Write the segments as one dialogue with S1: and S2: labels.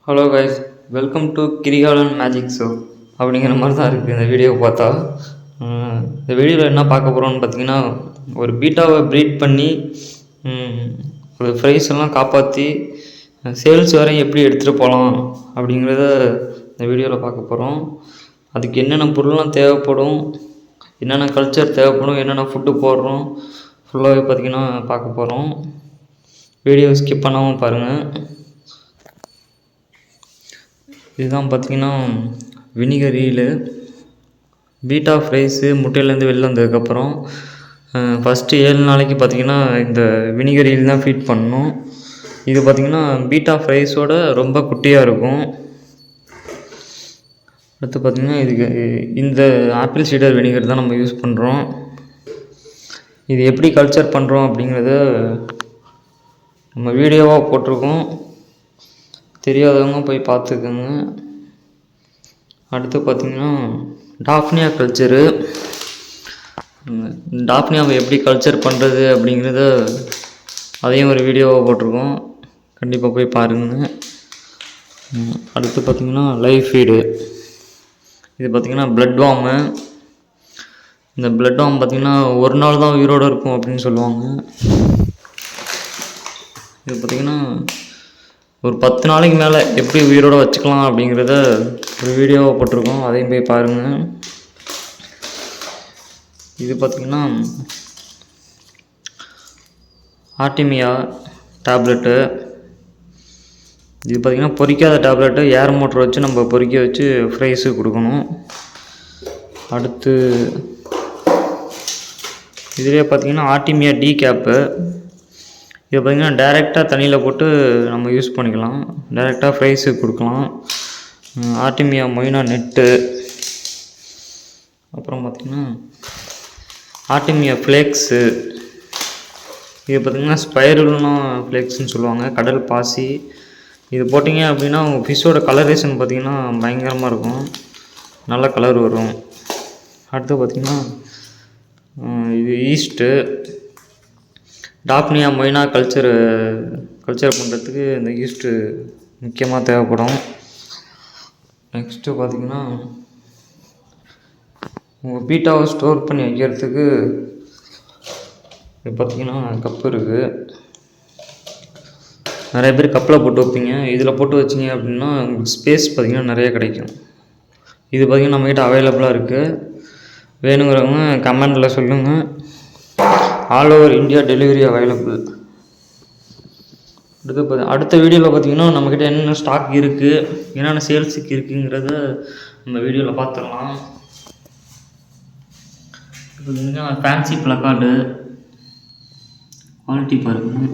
S1: Hello guys, welcome to Kirikalan magic show அப்படிங்கிற மாதிரி தான் இருக்குது இந்த வீடியோவை பார்த்தா. இந்த வீடியோவில் என்ன பார்க்க போகிறோம்னு பார்த்தீங்கன்னா, ஒரு பீட்டாவை ப்ரீட் பண்ணி ஒரு ப்ரைஸ் எல்லாம் காப்பாற்றி சேல்ஸ் வரையும் எப்படி எடுத்துகிட்டு போகலாம் அப்படிங்கிறத இந்த வீடியோவில் பார்க்க போகிறோம். அதுக்கு என்னென்ன பொருள்லாம் தேவைப்படும், என்னென்ன கல்ச்சர் தேவைப்படும், என்னென்ன ஃபுட்டு போடுறோம் ஃபுல்லாகவே பார்த்திங்கன்னா பார்க்க போகிறோம். வீடியோ ஸ்கிப் பண்ணாமல் பாருங்கள். இதுதான் பார்த்திங்கன்னா வினிகர் ஈலு. பீட்டா ஃப்ரைஸு முட்டையிலேருந்து வெளில வந்ததுக்கப்புறம் ஃபஸ்ட்டு 7 நாளைக்கு பார்த்திங்கன்னா இந்த வினிகர் ஈல் தான் ஃபீட் பண்ணணும். இது பார்த்திங்கன்னா பீட்டா ஃப்ரைஸோட ரொம்ப குட்டியாக இருக்கும். அடுத்து பார்த்திங்கன்னா இதுக்கு இந்த ஆப்பிள் சீடர் வினிகர் தான் நம்ம யூஸ் பண்ணுறோம். இது எப்படி கல்ச்சர் பண்ணுறோம் அப்படிங்கிறத நம்ம வீடியோவாக போட்டிருக்கோம், தெரியாதவங்க போய் பார்த்துக்கோங்க. அடுத்து பார்த்திங்கன்னா டாஃப்னியா கல்ச்சரு. டாஃப்னியாவை எப்படி கல்ச்சர் பண்ணுறது அப்படிங்கிறத அதையும் ஒரு வீடியோவாக போட்டிருக்கோம், கண்டிப்பாக போய் பாருங்கள். அடுத்து பார்த்திங்கன்னா லைவ் ஃபீடு. இது பார்த்திங்கன்னா பிளட் வார்மு. இந்த பிளட் வார்ம் பார்த்திங்கன்னா ஒரு நாள் தான் உயிரோடு இருக்கும் அப்படின்னு சொல்லுவாங்க. இது பார்த்திங்கன்னா ஒரு 10 நாளைக்கு மேலே எப்படி உயிரோடு வச்சுக்கலாம் அப்படிங்கிறத ஒரு வீடியோவை போட்டிருக்கோம், அதையும் போய் பாருங்கள். இது பார்த்திங்கன்னா ஆர்டிமியா டேப்லெட்டு. இது பார்த்திங்கன்னா பொரிக்காத டேப்லெட்டு. ஏர் மோட்டர் வச்சு நம்ம பொரிக்க வச்சு ஃப்ரைஸு கொடுக்கணும். அடுத்து இதிலே பார்த்திங்கன்னா ஆர்டிமியா டி கேப்பு. இது பார்த்திங்கன்னா டைரெக்டாக தண்ணியில் போட்டு நம்ம யூஸ் பண்ணிக்கலாம், டைரெக்டாக ஃப்ரைஸுக்கு கொடுக்கலாம். Artemia moina net. அப்புறம் பார்த்திங்கன்னா ஆர்டிமியா ஃப்ளேக்ஸு. இது பார்த்திங்கன்னா ஸ்பைருல்னா ஃப்ளேக்ஸ்ன்னு சொல்லுவாங்க, கடல் பாசி. இது போட்டிங்க அப்படின்னா உங்கள் ஃபிஷ்ஷோட கலரேஷன் பார்த்திங்கன்னா பயங்கரமாக இருக்கும், நல்ல கலர் வரும். அடுத்து பார்த்திங்கன்னா இது ஈஸ்ட்டு. டாஃப்னியா மொயினா கல்ச்சர் பண்ணுறதுக்கு இந்த ஈஸ்ட்டு முக்கியமாக தேவைப்படும். நெக்ஸ்ட்டு பார்த்திங்கன்னா உங்கள் பீட்டாவை ஸ்டோர் பண்ணி வைக்கிறதுக்கு இது பார்த்திங்கன்னா கப்பு இருக்குது. நிறைய பேர் கப்பில் போட்டு வைப்பீங்க. இதில் போட்டு வச்சிங்க அப்படின்னா உங்களுக்கு ஸ்பேஸ் பார்த்திங்கன்னா நிறைய கிடைக்கும். இது பார்த்திங்கன்னா நம்மக்கிட்ட அவைலபிளாக இருக்குது. வேணுங்கிறவங்க கமெண்டில் சொல்லுங்கள். All over India delivery available. அடுத்த வீடியோவில் பார்த்திங்கன்னா நம்மக்கிட்ட என்னென்ன ஸ்டாக் இருக்குது, என்னென்ன சேல்ஸுக்கு இருக்குங்கிறத நம்ம வீடியோவில் பார்த்துடலாம். இப்போ பார்த்திங்கன்னா ஃபேன்சி ப்ளக்கார்டு குவாலிட்டி பாருங்கள்,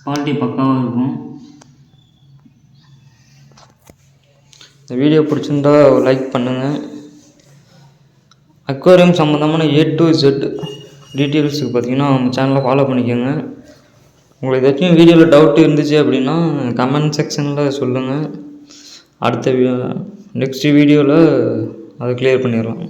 S1: குவாலிட்டி பக்காவாக இருக்கும். இந்த வீடியோ பிடிச்சிருந்தா லைக் பண்ணுங்கள். அக்வாரியம் சம்மந்தமான A to Z டீட்டெயில்ஸுக்கு பார்த்திங்கன்னா நம்ம சேனலை ஃபாலோ பண்ணிக்கோங்க. உங்களுக்கு ஏதாச்சும் வீடியோவில் டவுட் இருந்துச்சு அப்படின்னா கமெண்ட் செக்ஷனில் சொல்லுங்கள். அடுத்த நெக்ஸ்ட் வீடியோவில் அதை கிளியர் பண்ணிடலாம்.